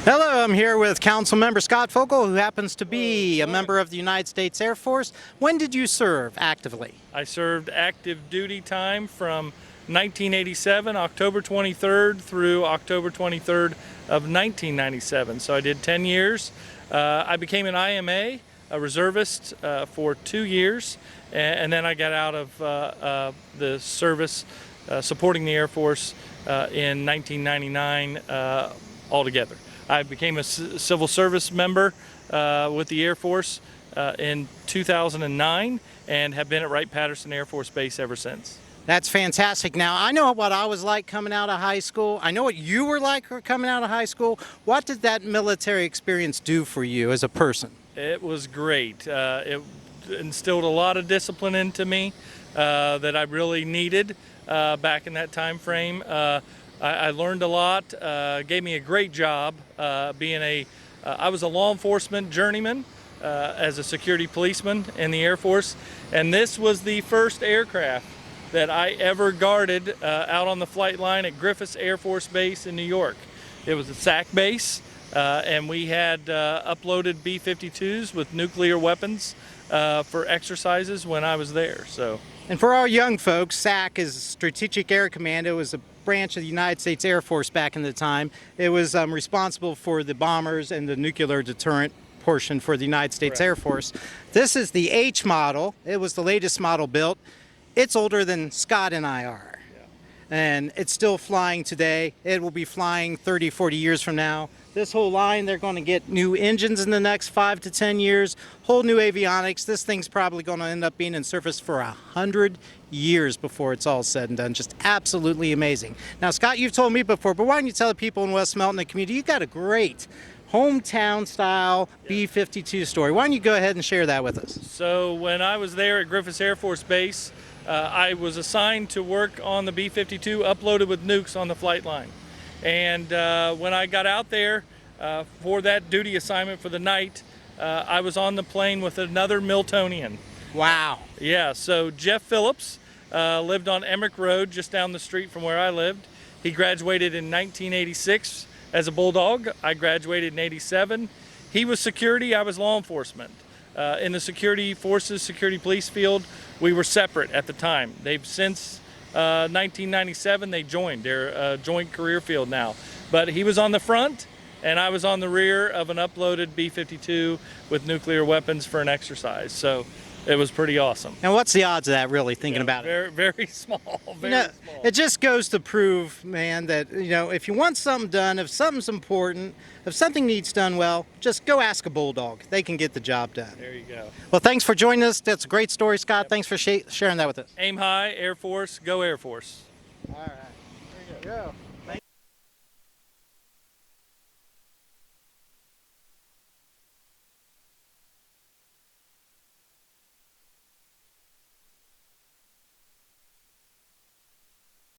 Hello, I'm here with Council Member Scott Fogle, who happens to be a member of the United States Air Force. When did you serve actively? I served active duty time from 1987, October 23rd through October 23rd of 1997. So I did 10 years. I became an IMA, a reservist, for 2 years, and then I got out of the service supporting the Air Force in 1999 altogether. I became a civil service member with the Air Force in 2009 and have been at Wright-Patterson Air Force Base ever since. That's fantastic. Now, I know what I was like coming out of high school. I know what you were like coming out of high school. What did that military experience do for you as a person? It was great. It instilled a lot of discipline into me that I really needed back in that time frame. I learned a lot, gave me a great job I was a law enforcement journeyman as a security policeman in the Air Force, and this was the first aircraft that I ever guarded out on the flight line at Griffiths Air Force Base in New York. It was a SAC base, and we had uploaded B52s with nuclear weapons for exercises when I was there. And for our young folks, SAC is Strategic Air Command. It was a branch of the United States Air Force back in the time. It was responsible for the bombers and the nuclear deterrent portion for the United States Air Force. This is the H model. It was the latest model built. It's older than Scott and I are. And it's still flying today. It will be flying 30, 40 years from now. This whole line, they're going to get new engines in the next 5 to 10 years, whole new avionics. This thing's probably going to end up being in service for 100 years before it's all said and done. Just absolutely amazing. Now, Scott, you've told me before, but why don't you tell the people in West Melton, the community, you've got a great hometown-style B52 story. Why don't you go ahead and share that with us? So when I was there at Griffiths Air Force Base, I was assigned to work on the B-52 uploaded with nukes on the flight line. And when I got out there for that duty assignment for the night, I was on the plane with another Miltonian. Wow. Yeah, so Jeff Phillips lived on Emmerich Road just down the street from where I lived. He graduated in 1986 as a Bulldog. I graduated in 87. He was security, I was law enforcement. In the security forces, security police field, we were separate at the time. They've since 1997, they joined. They're a joint career field now. But he was on the front, and I was on the rear of an uploaded B-52 with nuclear weapons for an exercise. So it was pretty awesome. And what's the odds of that, really, thinking about it? Very small, very small. It just goes to prove, man, that, if you want something done, if something's important, if something needs done well, just go ask a Bulldog. They can get the job done. There you go. Well, thanks for joining us. That's a great story, Scott. Yep. Thanks for sharing that with us. Aim high, Air Force, go Air Force. All right. There you go.